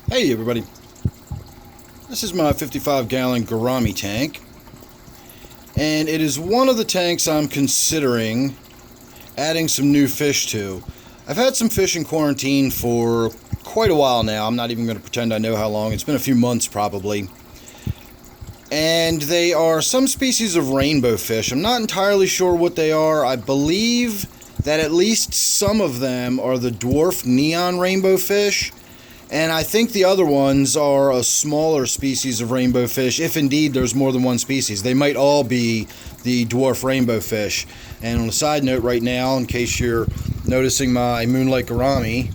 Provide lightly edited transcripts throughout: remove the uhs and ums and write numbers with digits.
Hey everybody, this is my 55-gallon Gourami tank, and it is one of the tanks I'm considering adding some new fish to. I've had some fish in quarantine for quite a while now. I'm not even going to pretend I know how long. It's been a few months probably. And they are some species of rainbow fish. I'm not entirely sure what they are. I believe that at least some of them are the dwarf neon rainbow fish. And I think the other ones are a smaller species of rainbow fish, if indeed there's more than one species. They might all be the dwarf rainbow fish. And on a side note right now, in case you're noticing my moonlight gourami,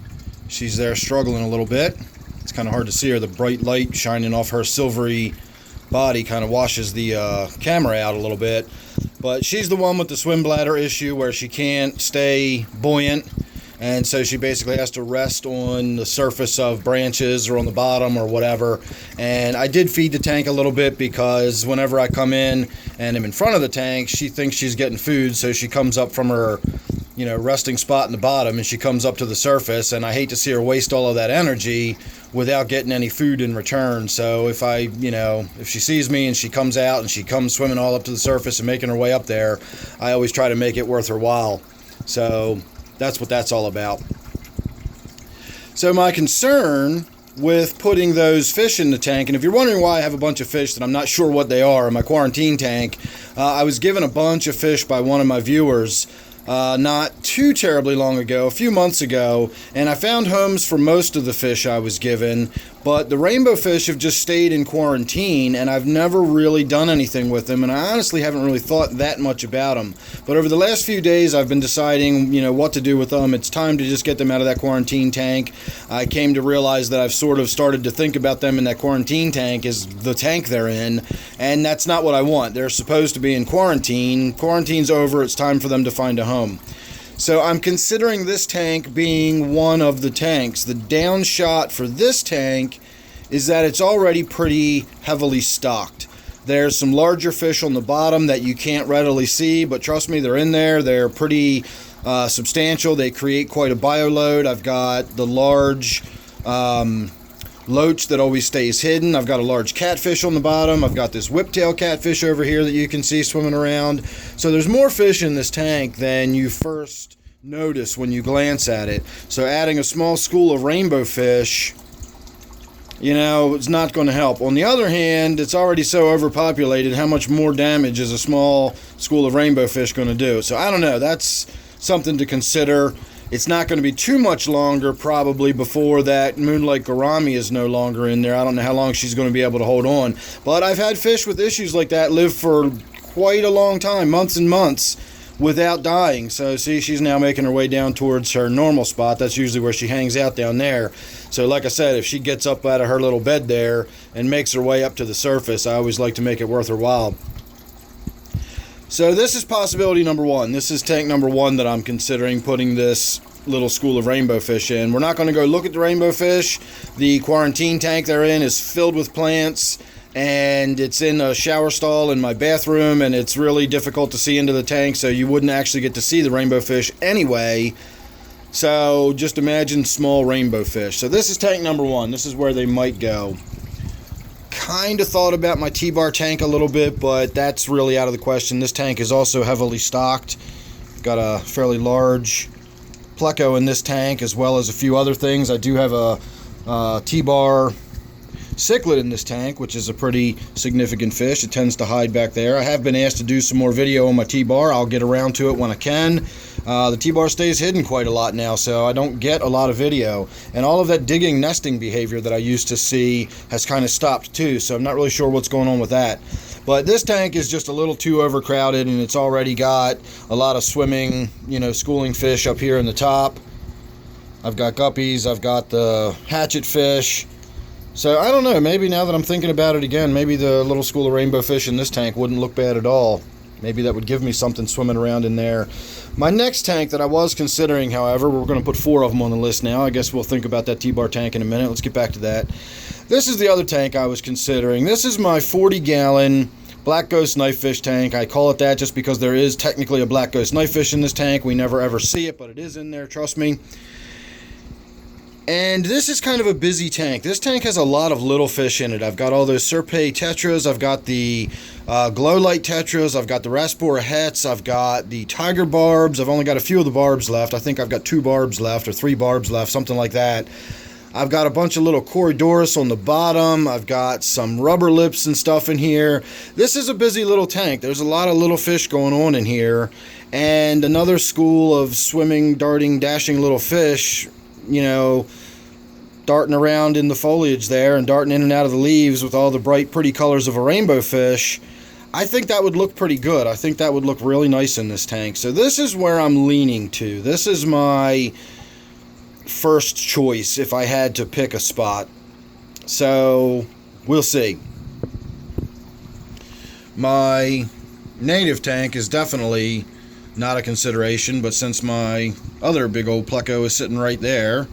she's there struggling a little bit. It's kind of hard to see her. The bright light shining off her silvery body kind of washes the camera out a little bit. But she's the one with the swim bladder issue where she can't stay buoyant. And so she basically has to rest on the surface of branches or on the bottom or whatever. And I did feed the tank a little bit because whenever I come in and I'm in front of the tank, she thinks she's getting food. So she comes up from her, resting spot in the bottom and she comes up to the surface. And I hate to see her waste all of that energy without getting any food in return. So if if she sees me and she comes out and she comes swimming all up to the surface and making her way up there, I always try to make it worth her while. So that's what that's all about. So my concern with putting those fish in the tank, and if you're wondering why I have a bunch of fish that I'm not sure what they are in my quarantine tank, I was given a bunch of fish by one of my viewers not too terribly long ago, a few months ago, and I found homes for most of the fish I was given, but the rainbow fish have just stayed in quarantine, and I've never really done anything with them, and I honestly haven't really thought that much about them. But over the last few days, I've been deciding, what to do with them. It's time to just get them out of that quarantine tank. I came to realize that I've sort of started to think about them in that quarantine tank as the tank they're in, and that's not what I want. They're supposed to be in quarantine. Quarantine's over. It's time for them to find a home. So I'm considering this tank being one of the tanks. The downshot for this tank is that it's already pretty heavily stocked. There's some larger fish on the bottom that you can't readily see, but trust me, they're in there. They're pretty substantial. They create quite a bioload. I've got the large loach that always stays hidden. I've got a large catfish on the bottom. I've got this whiptail catfish over here that you can see swimming around. So there's more fish in this tank than you first notice when you glance at it. So adding a small school of rainbow fish, it's not going to help. On the other hand, it's already so overpopulated. How much more damage is a small school of rainbow fish going to do? So I don't know. That's something to consider. It's not going to be too much longer probably before that moonlight gourami is no longer in there. I don't know how long she's going to be able to hold on. But I've had fish with issues like that live for quite a long time, months and months, without dying. So see, she's now making her way down towards her normal spot. That's usually where she hangs out down there. So like I said, if she gets up out of her little bed there and makes her way up to the surface, I always like to make it worth her while. So this is possibility number one. This is tank number one that I'm considering putting this little school of rainbow fish in. We're not going to go look at the rainbow fish. The quarantine tank they're in is filled with plants, and it's in a shower stall in my bathroom, and it's really difficult to see into the tank, so you wouldn't actually get to see the rainbow fish anyway. So just imagine small rainbow fish. So this is tank number one. This is where they might go. Kind of thought about my T-bar tank a little bit, but that's really out of the question. This tank is also heavily stocked. Got a fairly large pleco in this tank, as well as a few other things. I do have a T-bar cichlid in this tank, which is a pretty significant fish. It tends to hide back there. I have been asked to do some more video on my T-bar. I'll get around to it when I can. The T-bar stays hidden quite a lot now, so I don't get a lot of video. And all of that digging, nesting behavior that I used to see has kind of stopped too, so I'm not really sure what's going on with that. But this tank is just a little too overcrowded, and it's already got a lot of swimming, schooling fish up here in the top. I've got guppies, I've got the hatchet fish. So I don't know, maybe now that I'm thinking about it again, maybe the little school of rainbow fish in this tank wouldn't look bad at all. Maybe that would give me something swimming around in there. My next tank that I was considering, however, we're going to put 4 of them on the list now. I guess we'll think about that T-bar tank in a minute. Let's get back to that. This is the other tank I was considering. This is my 40-gallon black ghost knifefish tank. I call it that just because there is technically a black ghost knifefish in this tank. We never ever see it, but it is in there, trust me. And this is kind of a busy tank. This tank has a lot of little fish in it. I've got all those Serpay tetras, I've got the glow light tetras, I've got the Raspora hets, I've got the tiger barbs. I've only got a few of the barbs left. I think I've got 2 barbs left or 3 barbs left, something like that. I've got a bunch of little Corydoras on the bottom. I've got some rubber lips and stuff in here. This is a busy little tank. There's a lot of little fish going on in here. And another school of swimming, darting, dashing little fish, you know, darting around in the foliage there and darting in and out of the leaves with all the bright, pretty colors of a rainbow fish. I think that would look pretty good. I think that would look really nice in this tank. So this is where I'm leaning to. This is my first choice if I had to pick a spot. So we'll see. My native tank is definitely not a consideration, but since my other big old pleco is sitting right there,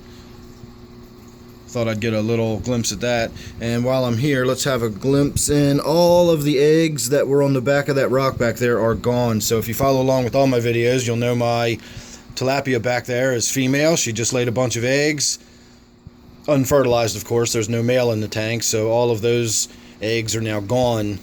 thought I'd get a little glimpse at that. And while I'm here, let's have a glimpse in. All of the eggs that were on the back of that rock back there are gone. So if you follow along with all my videos, you'll know my tilapia back there is female. She just laid a bunch of eggs, unfertilized of course. There's no male in the tank, so all of those eggs are now gone.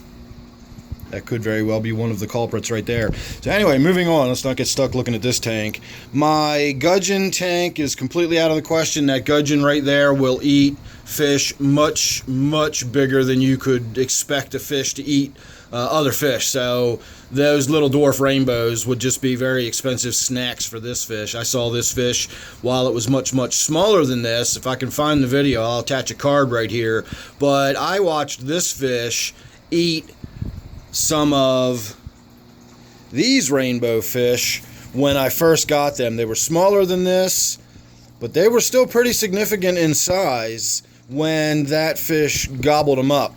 That could very well be one of the culprits right there. So anyway, moving on. Let's not get stuck looking at this tank. My Gudgeon tank is completely out of the question. That Gudgeon right there will eat fish much, much bigger than you could expect a fish to eat other fish. So those little dwarf rainbows would just be very expensive snacks for this fish. I saw this fish while it was much, much smaller than this. If I can find the video, I'll attach a card right here. But I watched this fish eat some of these rainbow fish when I first got them. They were smaller than this, but they were still pretty significant in size when that fish gobbled them up.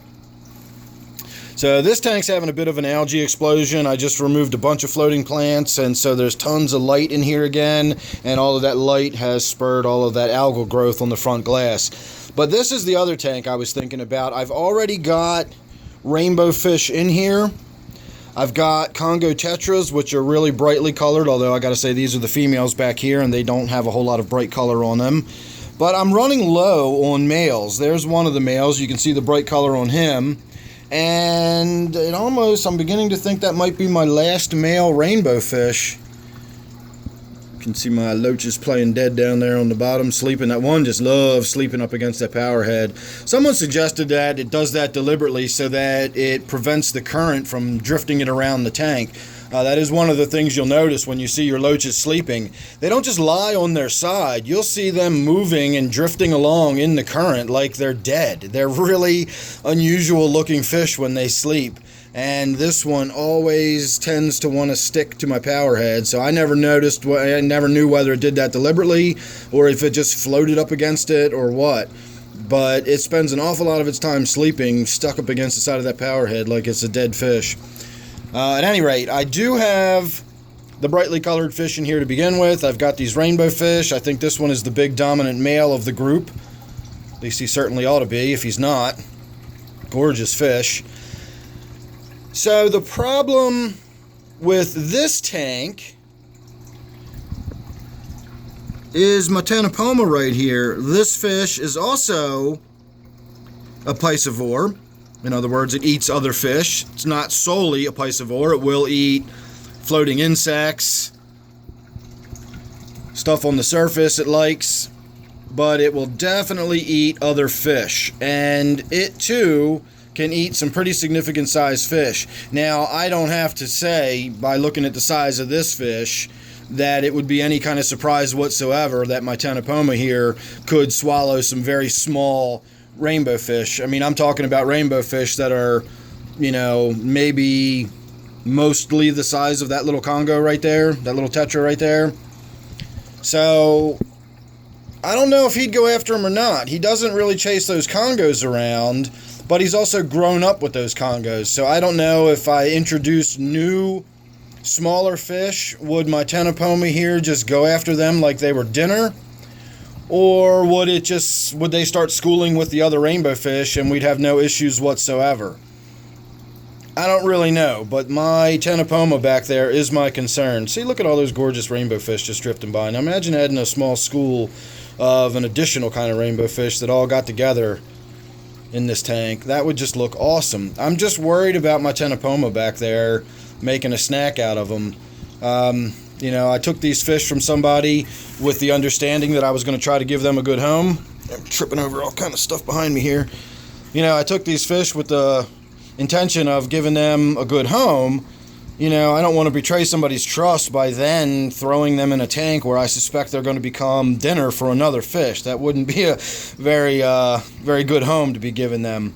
So this tank's having a bit of an algae explosion. I just removed a bunch of floating plants, and so there's tons of light in here again, and all of that light has spurred all of that algal growth on the front glass. But this is the other tank I was thinking about. I've already got rainbow fish in here. I've got Congo tetras, which are really brightly colored, although I gotta say these are the females back here and they don't have a whole lot of bright color on them. But I'm running low on males. There's one of the males. You can see the bright color on him. And it almost, I'm beginning to think that might be my last male rainbow fish. You can see my loaches playing dead down there on the bottom, sleeping. That one just loves sleeping up against that power head. Someone suggested that it does that deliberately so that it prevents the current from drifting it around the tank. That is one of the things you'll notice when you see your loaches sleeping. They don't just lie on their side. You'll see them moving and drifting along in the current like they're dead. They're really unusual looking fish when they sleep. And this one always tends to want to stick to my power head, so I never noticed, I never knew whether it did that deliberately or if it just floated up against it or what. But it spends an awful lot of its time sleeping stuck up against the side of that power head like it's a dead fish. At any rate, I do have the brightly colored fish in here to begin with. I've got these rainbow fish. I think this one is the big dominant male of the group. At least he certainly ought to be if he's not. Gorgeous fish. So the problem with this tank is my Tenopoma right here. This fish is also a piscivore. In other words, it eats other fish. It's not solely a piscivore. It will eat floating insects, stuff on the surface it likes, but it will definitely eat other fish. And it too can eat some pretty significant size fish. Now, I don't have to say, by looking at the size of this fish, that it would be any kind of surprise whatsoever that my Tenopoma here could swallow some very small rainbow fish. I mean, I'm talking about rainbow fish that are, you know, maybe mostly the size of that little Congo right there, that little tetra right there. So I don't know if he'd go after him or not. He doesn't really chase those Congos around, but he's also grown up with those Congos. So I don't know if I introduced new smaller fish, would my Tenopoma here just go after them like they were dinner? Or would they start schooling with the other rainbow fish and we'd have no issues whatsoever? I don't really know, but my Tenopoma back there is my concern. See, look at all those gorgeous rainbow fish just drifting by. Now imagine adding a small school of an additional kind of rainbow fish that all got together in this tank. That would just look awesome. I'm just worried about my tenopoma back there, making a snack out of them. You know, I took these fish from somebody with the understanding that I was going to try to give them a good home. I'm tripping over all kind of stuff behind me here. You know, I took these fish with the intention of giving them a good home. You know, I don't want to betray somebody's trust by then throwing them in a tank where I suspect they're going to become dinner for another fish. That wouldn't be a very good home to be giving them.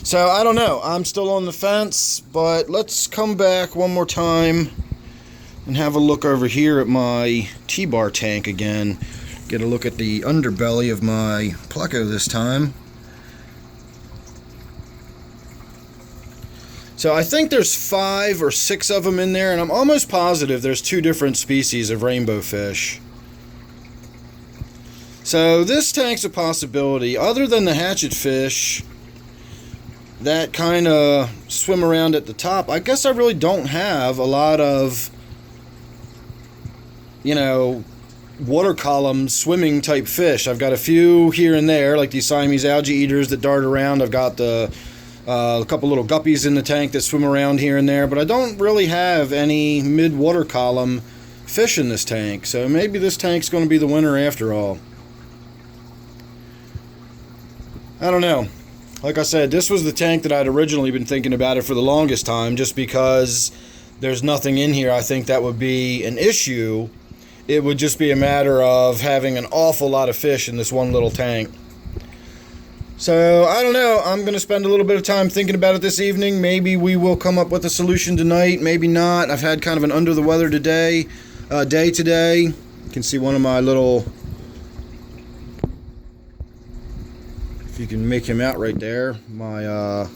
So, I don't know. I'm still on the fence, but let's come back one more time and have a look over here at my T-bar tank again. Get a look at the underbelly of my pleco this time. So I think there's 5 or 6 of them in there, and I'm almost positive there's 2 different species of rainbow fish. So this tank's a possibility. Other than the hatchet fish that kind of swim around at the top, I guess I really don't have a lot of, you know, water column swimming type fish. I've got a few here and there, like these Siamese algae eaters that dart around. I've got a couple little guppies in the tank that swim around here and there, but I don't really have any mid-water column fish in this tank, so maybe this tank's going to be the winner after all. I don't know. Like I said, this was the tank that I'd originally been thinking about it for the longest time, just because there's nothing in here I think that would be an issue. It would just be a matter of having an awful lot of fish in this one little tank. So, I don't know. I'm going to spend a little bit of time thinking about it this evening. Maybe we will come up with a solution tonight. Maybe not. I've had kind of an under the weather day today. You can see one of my little... If you can make him out right there. My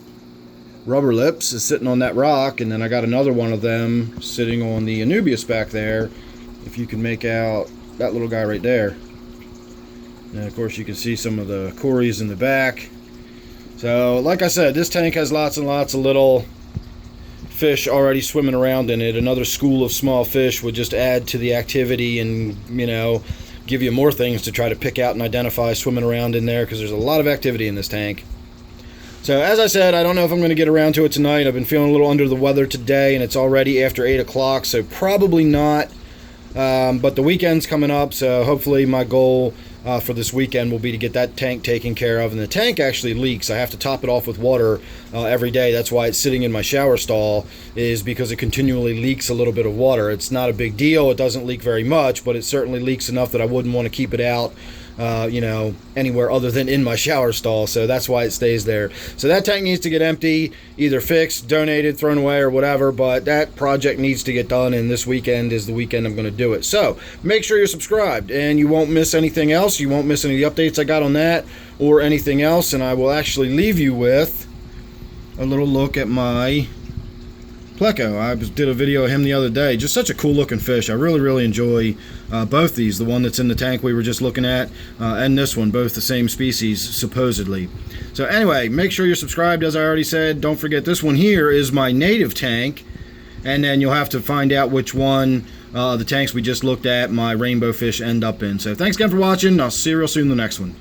rubber lips is sitting on that rock. And then I got another one of them sitting on the Anubias back there. If you can make out that little guy right there. And of course you can see some of the cories in the back. So like I said, this tank has lots and lots of little fish already swimming around in it. Another school of small fish would just add to the activity and, you know, give you more things to try to pick out and identify swimming around in there, because there's a lot of activity in this tank. So as I said, I don't know if I'm going to get around to it tonight. I've been feeling a little under the weather today, and it's already after 8 o'clock, so probably not. But the weekend's coming up, so hopefully my goal for this weekend will be to get that tank taken care of. And the tank actually leaks. I have to top it off with water every day. That's why it's sitting in my shower stall, is because it continually leaks a little bit of water. It's not a big deal. It doesn't leak very much, but it certainly leaks enough that I wouldn't want to keep it out you know, anywhere other than in my shower stall. So that's why it stays there. So that tank needs to get empty, either fixed, donated, thrown away, or whatever. But that project needs to get done, and this weekend is the weekend I'm going to do it. So make sure you're subscribed, and you won't miss anything else. You won't miss any of the updates I got on that or anything else. And I will actually leave you with a little look at my pleco. I did a video of him the other day. Just such a cool looking fish. I really enjoy both these. The one that's in the tank we were just looking at and this one, both the same species supposedly. So anyway, make sure you're subscribed, as I already said. Don't forget, this one here is my native tank, and then you'll have to find out which one the tanks we just looked at my rainbow fish end up in. So thanks again for watching. I'll see you real soon in the next one.